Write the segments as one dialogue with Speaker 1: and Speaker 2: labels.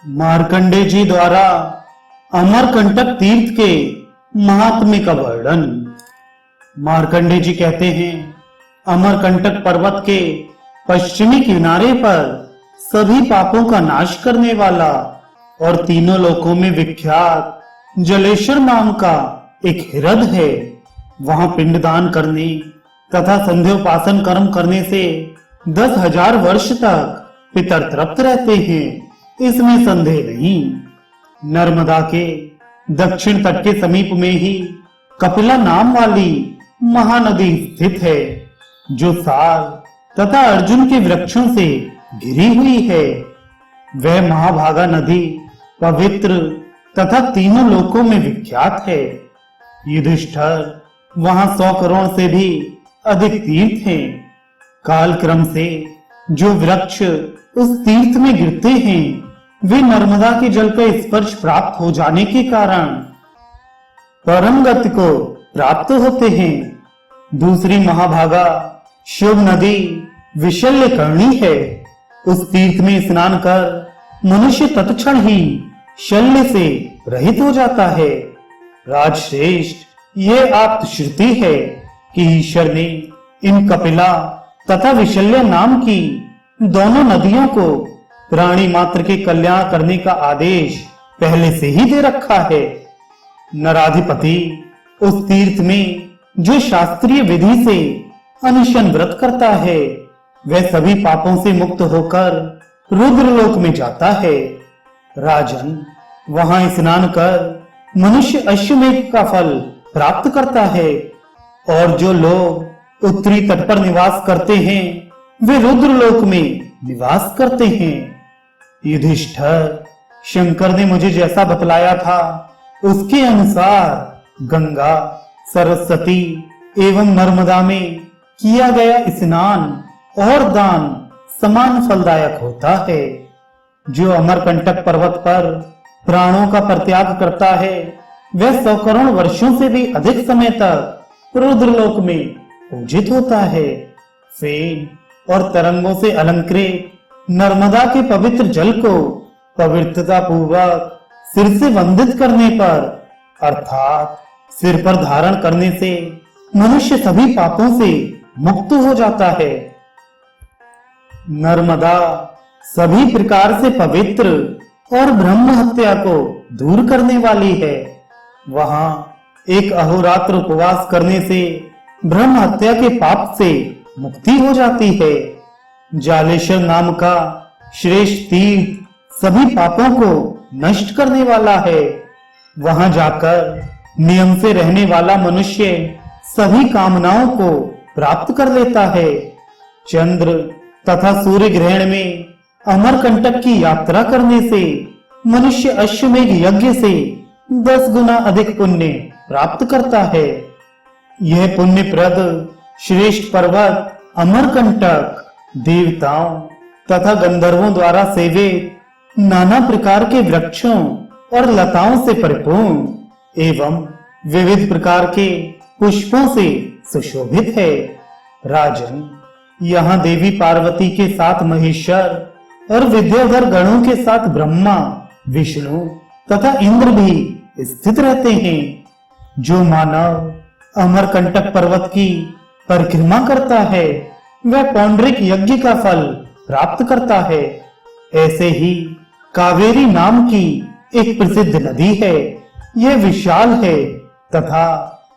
Speaker 1: मार्कंडे जी द्वारा अमरकंटक तीर्थ के महात्म्य का वर्णन। मार्कंडे जी कहते हैं, अमरकंटक पर्वत के पश्चिमी किनारे पर सभी पापों का नाश करने वाला और तीनों लोकों में विख्यात जलेश्वर नाम का एक हिरद है। वहां पिंडदान करने तथा संध्योपासन कर्म करने से 10,000 वर्ष तक पितर तृप्त रहते हैं, इसमें संदेह नहीं। नर्मदा के दक्षिण तट के समीप में ही कपिला नाम वाली महानदी स्थित है, जो साल तथा अर्जुन के वृक्षों से घिरी हुई है। वह महाभागा नदी पवित्र तथा तीनों लोकों में विख्यात है। युधिष्ठिर वहां 100 करोड़ से भी अधिक तीर्थ हैं। कालक्रम से जो वृक्ष उस तीर्थ में गिरते हैं, वे नर्मदा के जल का स्पर्श प्राप्त हो जाने के कारण परम गति को प्राप्त होते हैं। दूसरी महाभागा शुभ नदी विशल्य करणी है। उस तीर्थ में स्नान कर मनुष्य तत्क्षण ही शल्य से रहित हो जाता है। राजश्रेष्ठ, यह आप्त श्रुति है कि ईश्वर ने इन कपिला तथा विशल्य नाम की दोनों नदियों को प्राणी मात्र के कल्याण करने का आदेश पहले से ही दे रखा है। नराधिपति उस तीर्थ में जो शास्त्रीय विधि से अनशन व्रत करता है, वह सभी पापों से मुक्त होकर रुद्रलोक में जाता है। राजन, वहां स्नान कर मनुष्य अश्वमेध का फल प्राप्त करता है, और जो लोग उत्तरी तट पर निवास करते हैं, वे रुद्रलोक में निवास करते हैं। युधिष्ठिर, शंकर ने मुझे जैसा बतलाया था, उसके अनुसार गंगा, सरस्वती एवं नर्मदा में किया गया स्नान और दान समान फलदायक होता है। जो अमरकंटक पर्वत पर प्राणों का परित्याग करता है, वह 100 करोड़ वर्षों से भी अधिक समय तक रुद्रलोक में पूजित होता है। फेन और तरंगों से अलंकृत नर्मदा के पवित्र जल को पवित्रता पूर्वक सिर से वंदित करने पर, अर्थात सिर पर धारण करने से मनुष्य सभी पापों से मुक्त हो जाता है। नर्मदा सभी प्रकार से पवित्र और ब्रह्म हत्या को दूर करने वाली है। वहां एक अहोरात्र उपवास करने से ब्रह्म हत्या के पाप से मुक्ति हो जाती है। जालेश्वर नाम का श्रेष्ठ तीर्थ सभी पापों को नष्ट करने वाला है। वहां जाकर नियम से रहने वाला मनुष्य सभी कामनाओं को प्राप्त कर लेता है। चंद्र तथा सूर्य ग्रहण में अमरकंटक की यात्रा करने से मनुष्य अश्वमेध यज्ञ से 10 गुना अधिक पुण्य प्राप्त करता है। यह पुण्यप्रद श्रेष्ठ पर्वत अमरकंटक देवताओं तथा गंधर्वों द्वारा सेवित नाना प्रकार के वृक्षों और लताओं से परिपूर्ण एवं विविध प्रकार के पुष्पों से सुशोभित है। राजन, यहाँ देवी पार्वती के साथ महेश्वर और विद्याधर गणों के साथ ब्रह्मा, विष्णु तथा इंद्र भी स्थित रहते हैं। जो मानव अमरकंटक पर्वत की परिक्रमा करता है, वह पौंड्रिक यज्ञ का फल प्राप्त करता है। ऐसे ही कावेरी नाम की एक प्रसिद्ध नदी है। यह विशाल है तथा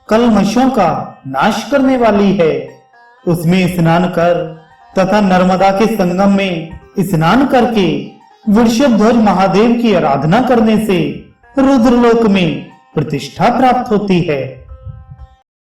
Speaker 1: कल्मशों का नाश करने वाली है। उसमें स्नान कर तथा नर्मदा के संगम में स्नान करके वृषभध्वज महादेव की आराधना करने से रुद्रलोक में प्रतिष्ठा प्राप्त होती है।